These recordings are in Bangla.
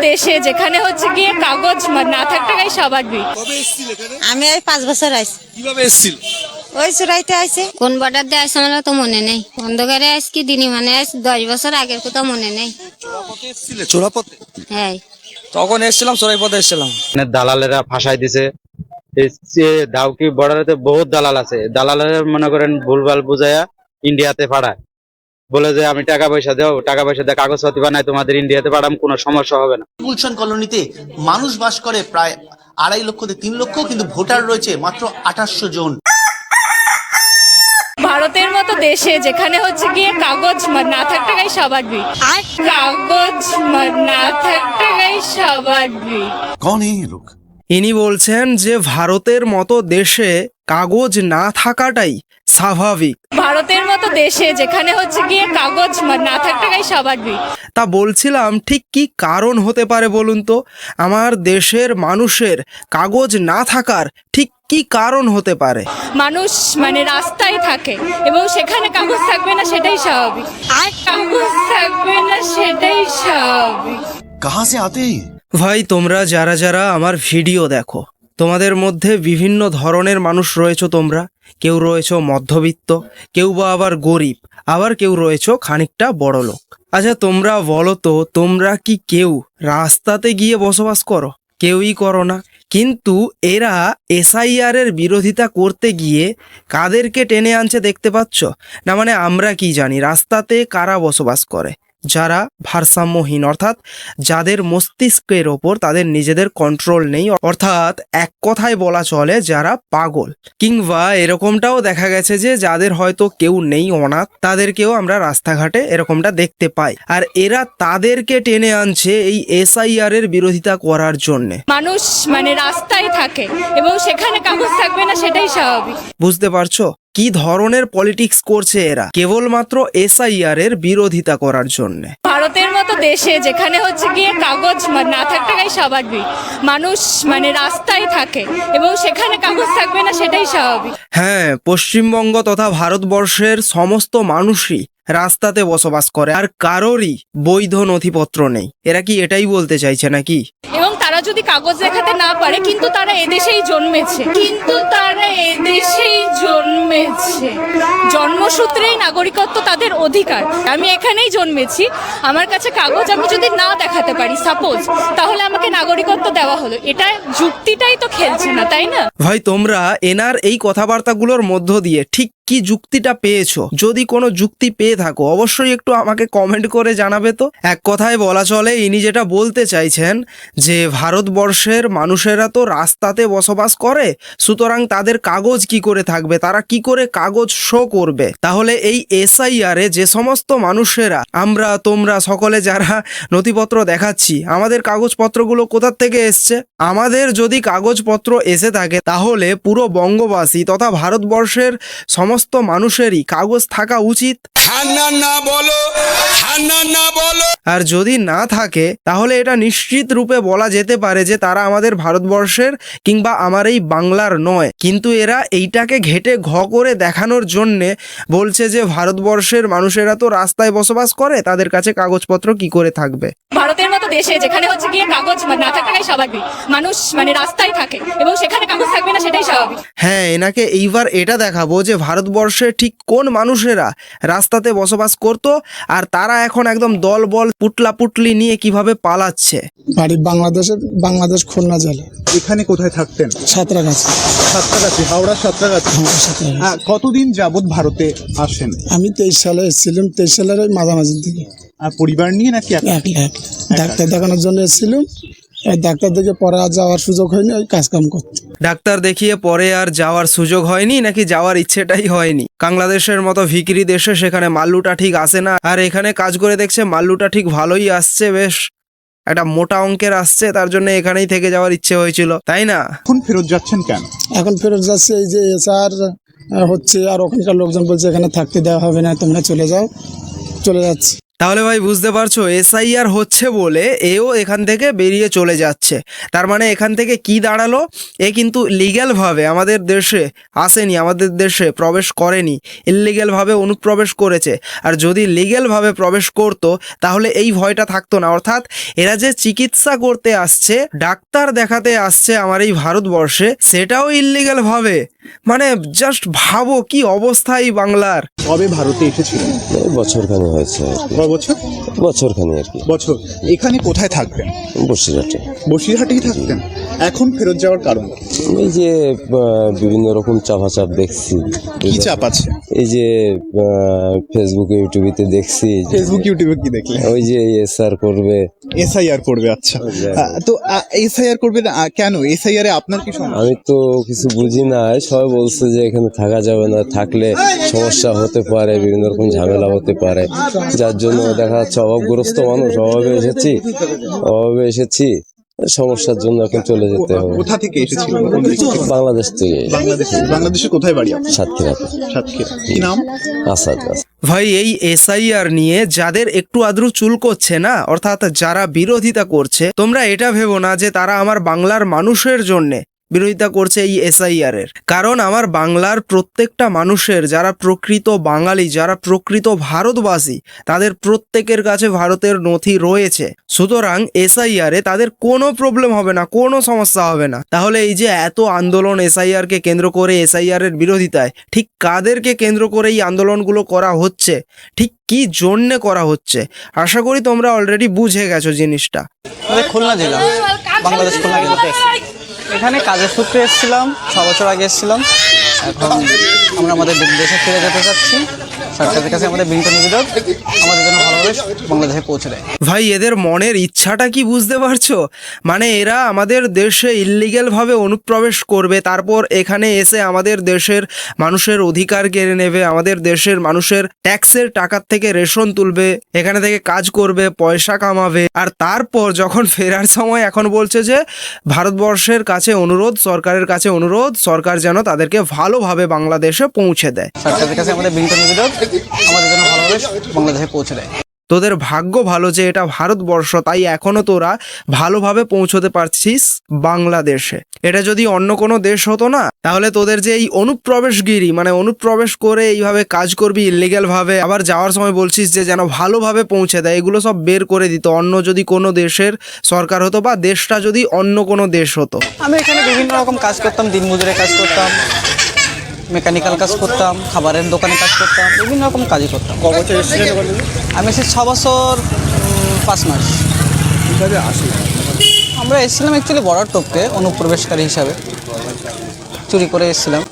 দেশে যেখানে হচ্ছে গিয়ে কাগজ না থাকাটাই স্বাভাবিক। কবে এসেছিল এখানে? আমি এই 5 বছর আইছি। কিভাবে এসেছিল? ওই চুরাইতে আইছে। কোন বর্ডার দিয়ে আসছে আমার তো মনে নেই। অন্ধকারে আইস কি দিনই মানে আইস 10 বছর আগের কথা মনে নেই। চোরাপথে এসেছিল? চোরাপথে? হ্যাঁ তখন এসেছিলাম চোরাইপথে এসেছিলাম। দালালেরা ফাঁসাই দিছে। ডাউকি বর্ডারেতে বহুত দালাল আছে, দালালেরা মনে করেন ভুলভাল বুঝাইয়া ইন্ডিয়াতে পাঠায়, বলে যে আমি টাকা পয়সা দেও, টাকা পয়সা দিয়ে কাগজপাতি বানাই তোমাদের ইন্ডিয়াতে পাঠাম, কোনো সমস্যা হবে না। গুলশান কলোনিতে মানুষ বাস করে প্রায় 2.5 লক্ষ থেকে 3 লক্ষ, কিন্তু ভোটার রয়েছে মাত্র 2800 জন। ভারতের মতো দেশে যেখানে হচ্ছে গিয়ে কাগজ না থাকাটাই স্বাভাবিক, আর কাগজ না থাকাটাই স্বাভাবিক। कौन है ये लोग? ইনি বলছেন যে ভারতের মতো দেশে কাগজ না থাকাটাই স্বাভাবিক। ভারতের মতো দেশে যেখানে হচ্ছে গিয়ে কাগজ না থাকাটাই স্বাভাবিক। তা বলছিলাম ঠিক কি কারণ হতে পারে বলুন তো? আমার দেশের মানুষের কাগজ না থাকার ঠিক কি কারণ হতে পারে? মানুষ রাস্তায় থাকে এবং সেখানে কাগজ থাকবে না সেটাই স্বাভাবিক, আর কাগজ থাকবে না সেটাই স্বাভাবিক। कहाँ से आते हैं? ভাই, তোমরা যারা যারা আমার ভিডিও দেখো, তোমাদের মধ্যে বিভিন্ন ধরনের মানুষ রয়েছো তোমরা। কেউ রয়েছো মধ্যবিত্ত, কেউ বা আবার গরিব, আবার কেউ রয়েছো খানিকটা বড় লোক। আচ্ছা তোমরা বলো তো, তোমরা কি কেউ রাস্তাতে গিয়ে বসবাস করো? কেউই করো না। কিন্তু এরা এসআইআর এর বিরোধিতা করতে গিয়ে কাদেরকে টেনে আনছে দেখতে পাচ্ছ না? আমরা কি জানি রাস্তাতে কারা বসবাস করে? যারা ভারসাম্যহীন, অর্থাৎ যাদের মস্তিষ্কের ওপর তাদের নিজেদের কন্ট্রোল নেই, অর্থাৎ এক কথায় বলা চলে যারা পাগল। কিংবা এরকমটাও দেখা গেছে যে যাদের হয়তো কেউ নেই, অনাথ, তাদেরকেও আমরা রাস্তাঘাটে এরকমটা দেখতে পাই। আর এরা তাদেরকে টেনে আনছে এই এসআইআর এর বিরোধিতা করার জন্যে। মানুষ রাস্তায় থাকে এবং সেখানে কাগজ থাকবে না সেটাই স্বাভাবিক। বুঝতে পারছো কি ধরনের পলিটিক্স করছে এরা কেবলমাত্র এসআইআর এর বিরোধিতা করার জন্য? ভারতের মতো দেশে যেখানে হচ্ছে গিয়ে কাগজ না থাকাটাই স্বাভাবিক। মানুষ রাস্তায় থাকে এবং সেখানে কাগজ থাকবে না সেটাই স্বাভাবিক। হ্যাঁ, পশ্চিমবঙ্গ তথা ভারতবর্ষের সমস্ত মানুষই রাস্তাতে বসবাস করে, আর কারোরই বৈধ নথিপত্র নেই। এরা কি এটাই বলতে চাইছে নাকি? এবং তারা যদি কাগজ দেখাতে না পারে, কিন্তু তারা এদেশেই জন্মেছে, জন্মসূত্রেই নাগরিকত্ব তাদের অধিকার। আমি এখানেই জন্মেছি, আমার কাছে কাগজ আমি যদি না দেখাতে পারি সাপোজ, তাহলে আমাকে নাগরিকত্ব দেওয়া হলো। এটা যুক্তিটাই তো খেলছে না, তাই না? ভাই, তোমরা এনার এই কথাবার্তাগুলোর মধ্য দিয়ে ঠিক কি যুক্তিটা পেয়েছো? যদি কোনো যুক্তি পেয়ে থাকো অবশ্যই একটু আমাকে কমেন্ট করে জানাবে তো। এক কথায় বলা চলে ইনি যেটা বলতে চাইছেন যে ভারতবর্ষের মানুষেরা তো রাস্তাতে বসবাস করে, সুতরাং তাদের কাগজ কি করে থাকবে, তারা কি করে কাগজ শো করবে? তাহলে এই এসআইআর এ যে সমস্ত মানুষেরা, আমরা তোমরা সকলে যারা নথিপত্র দেখাচ্ছি, আমাদের কাগজপত্রগুলো কোথা থেকে এসছে? আমাদের যদি কাগজপত্র এসে থাকে তাহলে পুরো বঙ্গবাসী তথা ভারতবর্ষের সমস্ত মানুষেরই কাগজ থাকা উচিত। আর যদি না থাকে তাহলে এটা নিশ্চিত রূপে বলা যেতে পারে যে তারা আমাদের ভারতবর্ষের কিংবা আমার এই বাংলার নয়। কিন্তু এরা এইটাকে ঘেটে ঘ করে দেখানোর জন্যে বলছে যে ভারতবর্ষের মানুষেরা তো রাস্তায় বসবাস করে, তাদের কাছে কাগজপত্র কি করে থাকবে? ভারতের মতো দেশে যেখানে হচ্ছে গিয়ে কাগজ না থাকাটাই স্বাভাবিক। মানুষ রাস্তায় থাকে এবং সেখানে কাগজ থাকবে না সেটাই স্বাভাবিক। হ্যাঁ, এনাকে এইবার এটা দেখাবো যে ভারতবর্ষের ঠিক কোন মানুষেরা রাস্তাতে বসবাস করতো আর তারা এখন একদম দল বল পুটলা পুটলি নিয়ে কিভাবে পালাচ্ছে। বাড়ি বাংলাদেশ খুলনা জেলা। এখানে কোথায় থাকতেন? সাঁতরাগাছি। সাঁতরাগাছি, হাওড়া সাঁতরাগাছি। হ্যাঁ, কতদিন যাবত ভারতে আসেন? আমি 23 সালে এসেছিলাম, 23 সালের ওই মাঝামাঝি থেকে। আর পরিবার নিয়ে নাকি? ডাক্তার দেখানোর জন্য এসেছিলাম। ডাক্তার দেখে পরে আর যাওয়ার সুযোগ হয়নি, ওই কাজকাম করতে। ডাক্তার দেখিয়ে পরে আর যাওয়ার সুযোগ হয়নি নাকি যাওয়ার ইচ্ছেটাই হয়নি? বাংলাদেশের মতো ভিকিরি দেশে সেখানে মাল্লুটা ঠিক আসে না, আর এখানে কাজ করে দেখছে মাল্লুটা ঠিক ভালোই আসছে, বেশ একটা মোটা অঙ্কের আসছে, তার জন্য এখানেই থেকে যাওয়ার ইচ্ছে হয়েছিল, তাই না? এখন ফেরত যাচ্ছেন কেন? এখন ফেরত যাচ্ছে এই যে এসআর হচ্ছে, আর ওখানকার লোকজন বলছে এখানে থাকতে দেওয়া হবে না, তোমরা চলে যাও। চলে যাচ্ছে। তাহলে ভাই বুঝতে পারছো, এসআইআর হচ্ছে বলে এও এখান থেকে বেরিয়ে চলে যাচ্ছে। তার মানে এখান থেকে কি দাঁড়ালো, এ কিন্তু লিগ্যালভাবে আমাদের দেশে আসেনি, আমাদের দেশে প্রবেশ করেনি, ইললিগ্যালভাবে অনুপ্রবেশ করেছে। আর যদি লিগ্যালভাবে প্রবেশ করতো তাহলে এই ভয়টা থাকতো না। অর্থাৎ এরা যে চিকিৎসা করতে আসছে, ডাক্তার দেখাতে আসছে আমার এই ভারতবর্ষে, সেটাও ইললিগ্যালভাবে। মানে জাস্ট ভাবো কি অবস্থা এই বাংলার। কবে ভারতে এসেছিলেন? বছরখানি হয়েছে আর কি। বছর? বছরখানি আর কি। বছর। এখানে কোথায় থাকতেন? বসিরহাটে। বসিরহাটেই থাকতেন। এখন ফেরত যাওয়ার কারণ? এই যে বিভিন্ন রকম চাপাচাপ দেখছি। কি চাপ আছে? এই যে ফেসবুকে ইউটিউবে দেখছি। ফেসবুক ইউটিউবে কি দেখলেন? ওই যে এসআর করবে। এসআইআর করবে, আচ্ছা। তো এসআইআর করবে কেন? এসআইআর এ আপনার কি সমস্যা? আমি তো কিছু বুঝি না, সবাই বলছে যে এখানে থাকা যাবে না, থাকলে সমস্যা হতে পারে, বিভিন্ন রকম ঝামেলা হতে পারে, যার জন্য দেখা যাচ্ছে অভাবগ্রস্ত মানুষ, অভাবে এসেছি, সমস্যার জন্য এখন চলে যেতে হবে। কোথা থেকে এসেছিলেন? বাংলাদেশ থেকে। বাংলাদেশে কোথায় বাড়ি আপনার? সাতক্ষীরাতে। সাতক্ষীরা। কি নাম? আসাদ। ভাই এই এসআইআর নিয়ে যাদের একটু আদ্রু চুল করছে না, অর্থাৎ যারা বিরোধিতা করছে, তোমরা এটা ভেবো না যে তারা আমার বাংলার মানুষের জন্যে বিরোধিতা করছে এই এসআইআর এর। কারণ আমার বাংলার প্রত্যেকটা মানুষের, যারা প্রকৃত বাঙালি, যারা প্রকৃত ভারতবাসী, তাদের প্রত্যেকের কাছে ভারতের নথি রয়েছে। সুতরাং এসআইআর এ তাদের কোনো প্রবলেম হবে না, কোনো সমস্যা হবে না। তাহলে এই যে এত আন্দোলন এসআইআর কে কেন্দ্র করে, এসআইআর এর বিরোধিতায়, ঠিক কাদেরকে কেন্দ্র করে এই আন্দোলনগুলো করা হচ্ছে, ঠিক কি জন্যে করা হচ্ছে, আশা করি তোমরা অলরেডি বুঝে গেছো জিনিসটা। খুলনা জেলা, বাংলাদেশ খুলনা জেলাতে এখানে কাজের সূত্রে এসেছিলাম, 6 বছর আগে এসেছিলাম। এখন আমরা আমাদের দেশে ফিরে যেতে চাচ্ছি। সরকারের কাছে আমাদের বিনীত নিবেদন আমাদের জন্য ভালোভাবে বাংলাদেশে পৌঁছে দেয়। ভাই এদের মনের ইচ্ছাটা কি বুঝতে পারছো? মানে এরা আমাদের দেশে ইললিগ্যাল ভাবে অনুপ্রবেশ করবে, তারপর এখানে এসে আমাদের দেশের মানুষের অধিকার কেড়ে নেবে, আমাদের দেশের মানুষের ট্যাক্সের টাকার থেকে রেশন তুলবে, এখানে থেকে কাজ করবে, পয়সা কামাবে, আর তারপর যখন ফেরার সময় এখন বলছে যে ভারতবর্ষের কাছে অনুরোধ, সরকারের কাছে অনুরোধ, সরকার যেন তাদেরকে ভালোভাবে বাংলাদেশে পৌঁছে দেয়। সরকারের কাছে আমাদের বিনীত নিবেদন আমাদের জন্য ভালোভাবে বাংলাদেশে পৌঁছে দেয়। তোদের ভাগ্য ভালো যে এটা ভারতবর্ষ, তাই এখনো তোরা ভালোভাবে পৌঁছতে পারছিস বাংলাদেশে। এটা যদি অন্য কোনো দেশ হতো না, তাহলে তোদের যে এই অনুপ্রবেশগিরি, মানে অনুপ্রবেশ করে এইভাবে কাজ করবি ইললিগ্যাল ভাবে, আবার যাওয়ার সময় বলছিস যে যেন ভালোভাবে পৌঁছে দেয়, এগুলো সব বের করে দিত অন্য যদি কোনো দেশের সরকার হতো, বা দেশটা যদি অন্য কোনো দেশ হতো। আমি এখানে বিভিন্ন রকম কাজ করতাম, দিনমজুরের কাজ করতাম, মেকানিক্যাল কাজ করতাম, খাবারের দোকানে কাজ করতাম, বিভিন্ন রকম কাজই করতাম। কবছর এসেছিলেন? আমি এসেছি 6 বছর 5 মাস। আমরা এসেছিলাম অ্যাকচুয়ালি বর্ডার টপকে অনুপ্রবেশকারী হিসাবে, চুরি করে এসেছিলাম।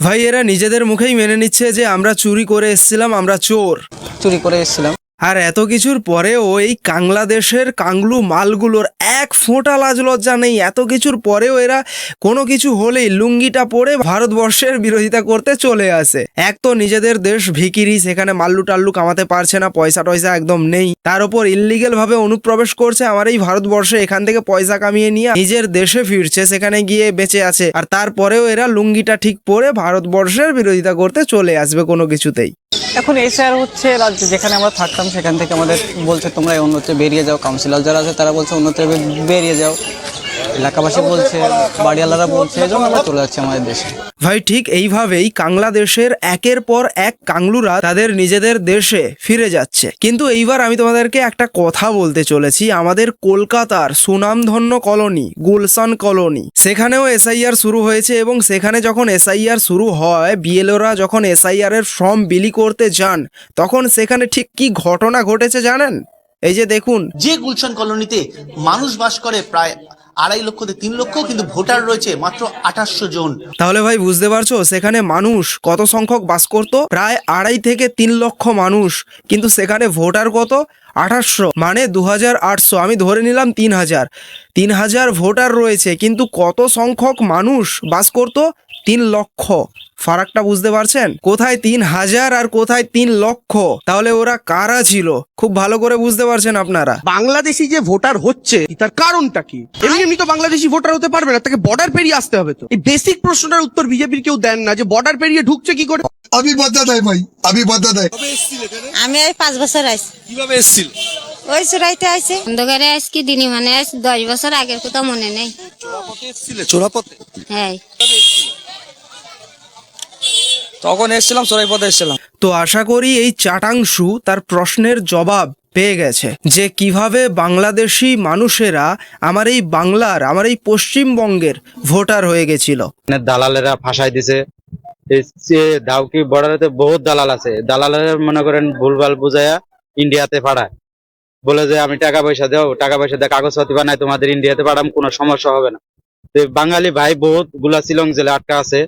ভাই এরা নিজেদের মুখেই মেনে নিচ্ছে যে আমরা চুরি করে এসেছিলাম, আমরা চোর। চুরি করে এসেছিলাম। আর এত কিছুর পরেও এই বাংলাদেশের কাংলু মালগুলোর এক ফোঁটা লাজ লজ্জা নেই। এত কিছুর পরেও এরা কোনো কিছু হলেই লুঙ্গিটা পরে ভারতবর্ষের বিরোধিতা করতে চলে আসে। এক তো নিজেদের দেশ ভিকিরি, সেখানে মাল্লু টাল্লু কামাতে পারছে না, পয়সা টয়সা একদম নেই, তার উপর ইললিগ্যাল ভাবে অনুপ্রবেশ করছে আমার এই ভারতবর্ষে, এখান থেকে পয়সা কামিয়ে নিয়ে নিজের দেশে ফিরছে, সেখানে গিয়ে বেঁচে আছে। আর তারপরেও এরা লুঙ্গিটা ঠিক পরে ভারতবর্ষের বিরোধিতা করতে চলে আসবে কোনো কিছুতেই। এখন এসআইআর হচ্ছে, রাজ্যে যেখানে আমরা থাকতাম সেখান থেকে আমাদের বলছে তোমরা অন্যত্রে বেরিয়ে যাও, কাউন্সিলর যারা আছে তারা বলছে অন্যত্রে বেরিয়ে যাও, এলাকাবাসী বলছে, বাড়িওয়ালারা বলছে, এই জন্য আমরা চলে যাচ্ছি আমাদের দেশে। ভাই ঠিক এইভাবেই বাংলাদেশের একের পর এক কাংলুরা তাদের নিজেদের দেশে ফিরে যাচ্ছে। কিন্তু এইবার আমি তোমাদেরকে একটা কথা বলতে চলেছি, আমাদের কলকাতার সুনামধন্য কলোনি গুলশান কলোনি, সেখানেও এসআইআর শুরু হয়েছে, এবং সেখানে যখন এসআইআর শুরু হয়, বিএলওরা যখন এসআইআর এর ফর্ম বিলি করতে যান, তখন সেখানে ঠিক কি ঘটনা ঘটেছে জানেন? এই যে দেখুন, যে গুলশান কলোনিতে মানুষ বাস করে প্রায় 2.5 লক্ষ থেকে 3 লক্ষ, কিন্তু ভোটার রয়েছে মাত্র 2800 জন। তাহলে ভাই বুঝতে পারছো সেখানে মানুষ কত সংখ্যক বাস করতো? প্রায় 2.5 থেকে 3 লক্ষ মানুষ, কিন্তু সেখানে ভোটার কত? 2800, মানে 2800, আমি ধরে নিলাম 3000 ভোটার রয়েছে, কিন্তু কত সংখ্যক মানুষ বাস করতো? 3 লক্ষ, ফারাকটা বুঝতে পারছেন? কোথায় 3,000 আর কোথায় 3 লক্ষ, তাহলে ওরা কারা ছিল খুব ভালো করে বুঝতে পারছেন আপনারা। বাংলাদেশি যে ভোটার হচ্ছে তার কারণটা কি? এমনি এমনি তো বাংলাদেশি ভোটার হতে পারবে না, তাকে বর্ডার পেরিয়ে আসতে হবে। তো এই বেসিক প্রশ্নটার উত্তর বিজেপির কেউ দেন না, যে বর্ডার পেরিয়ে ঢুকছে কি করে। আমি বাধা দেয় ভাই, আমি বাধা দেয়। কবে এসেছিল এখানে? আমি এই 5 বছর আইছি। কিভাবে এসেছিল? ওই চোরাইতে আইছে। অন্ধকারে আইস কি দিনই মানে আইস 10 বছর আগের কথা মনে নেই। চোরাপথে এসেছিল? চোরাপথে? হ্যাঁ কিভাবে এসেছিল? তখন এসেছিলাম চোরাই পথে এসেছিলাম। তো আশা করি এই চাটাংশু তার প্রশ্নের জবাব পেয়ে গেছে যে কিভাবে বাংলাদেশি মানুষেরা আমার এই বাংলার, আমার এই পশ্চিমবঙ্গের ভোটার হয়ে গেছিল। দালালেরা ফাঁসাই দিছে। এই দাউকি বর্ডারেতে বহুত দালাল আছে, দালালেরা মনে করেন ভুলভাল বুঝাইয়া ইন্ডিয়াতে পাঠায়, বলে যে আমি টাকা পয়সা দেও, টাকা পয়সা দিয়ে কাগজপাতি বানাই তোমাদের ইন্ডিয়াতে পাঠাম, কোনো সমস্যা হবে না। তো বাঙালি ভাই বহুত গুলা শিলং জেলে আটকা আছে,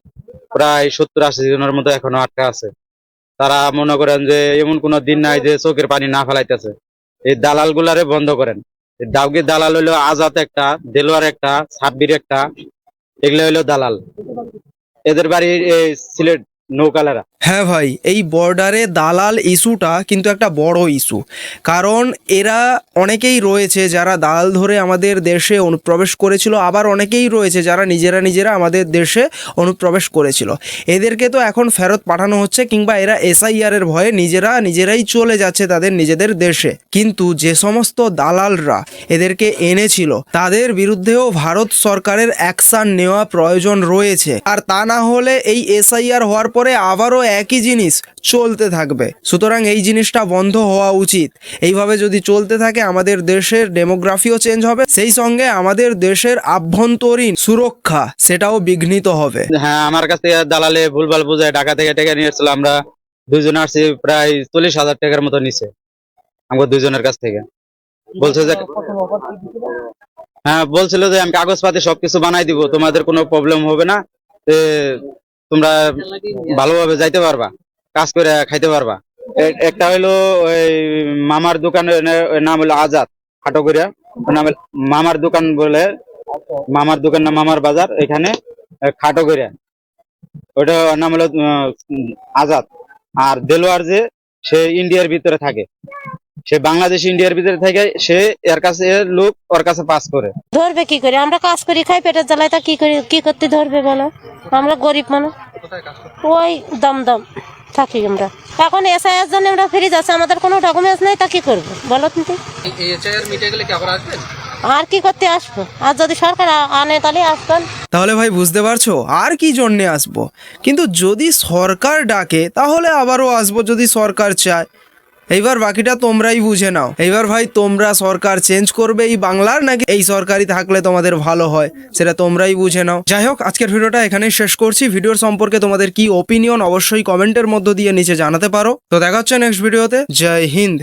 প্রায় 70-80 জনের মতো এখনো আটকা আছে। তারা মনে করেন যে এমন কোনো দিন নাই যে চোখের পানি না ফেলাইতেছে। এই দালাল গুলারে বন্ধ করেন। দাউকি দালাল হইলো আজাদ একটা, দেলোয়ার একটা, সাব্বির একটা, এগুলো হইলো দালাল। এদের বাড়ি এই সিলেট নৌকালারা। হ্যাঁ ভাই, এই বর্ডারে দালাল ইস্যুটা কিন্তু একটা বড় ইস্যু, কারণ এরা অনেকেই রয়েছে যারা দালাল ধরে আমাদের দেশে অনুপ্রবেশ করেছিল, আবার অনেকেই রয়েছে যারা নিজেরা আমাদের দেশে অনুপ্রবেশ করেছিল। এদেরকে তো এখন ফেরত পাঠানো হচ্ছে, কিংবা এরা SIR এর ভয়ে নিজেরাই চলে যাচ্ছে তাদের নিজেদের দেশে। কিন্তু যে সমস্ত দালালরা এদেরকে এনেছিল তাদের বিরুদ্ধেও ভারত সরকারের অ্যাকশন নেওয়া প্রয়োজন রয়েছে, আর তা না হলে এই SIR হওয়ার পরে আবারও একই জিনিস চলতে থাকবে। সুতরাং এই জিনিসটা বন্ধ হওয়া উচিত। এইভাবে যদি চলতে থাকে আমাদের দেশের ডেমোগ্রাফিও চেঞ্জ হবে, সেই সঙ্গে আমাদের দেশের আভ্যন্তরীণ সুরক্ষা সেটাও বিঘ্নিত হবে। হ্যাঁ, আমার কাছ থেকে দালালে ভুলভাল বুঝায় ঢাকা থেকে টাকা নিয়ে এসেছিল। আমরা দুইজন আসছি, প্রায় 40,000 টাকার মতো নিছে আমাদের দুইজনের কাছ থেকে। বলছে যে হ্যাঁ, বলছিল যে আমি কাগজপাতি সবকিছু বানাই দিব, তোমাদের কোনো প্রবলেম হবে না, তোমরা ভালোভাবে যাইতে পারবা, কাজ করে খাইতে পারবা। একটা হইলো ওই মামার দোকানের নাম হলো আজাদ, খাটো করিয়া নাম মামার দোকান বলে, মামার দোকান না মামার বাজার, এখানে খাটো করিয়া ওটা নাম হলো আজাদ। আর দেলোয়ার যে সে ইন্ডিয়ার ভিতরে থাকে, সে বাংলাদেশ ইন্ডিয়ার ভিতরে থাকে, সে এর কাছে লোক ওর কাছে পাস করে। ধরবে কি করে? আমরা কাজ করি খাই, পেটের জ্বালায়, তা কি করতে ধরবে বলো? আমরা গরিব মানুষ, ওই দমদম থাকি আমরা। এখন SIR জন্য আমরা ফিরে যাচ্ছি, আমাদের কোনো ডকুমেন্টস নেই, তা কি করবো বলো তুমি? আর কি করতে আসবো? আর যদি সরকার আনে তাহলে আসবেন। তাহলে ভাই বুঝতে পারছো আর কি জন্যে আসবো, কিন্তু যদি সরকার ডাকে তাহলে আবারও আসবো যদি সরকার চায়। এইবার বাকিটা তোমরাই বুঝে নাও। এইবার ভাই তোমরা সরকার চেঞ্জ করবে এই বাংলার, নাকি এই সরকারি থাকলে তোমাদের ভালো হয়, সেটা তোমরাই বুঝে নাও। যাই হোক, আজকের ভিডিওটা এখানেই শেষ করছি। ভিডিওর সম্পর্কে তোমাদের কি ওপিনিয়ন অবশ্যই কমেন্টের মধ্য দিয়ে নিচে জানাতে পারো। তো দেখা হচ্ছে নেক্সট ভিডিওতে। জয় হিন্দ।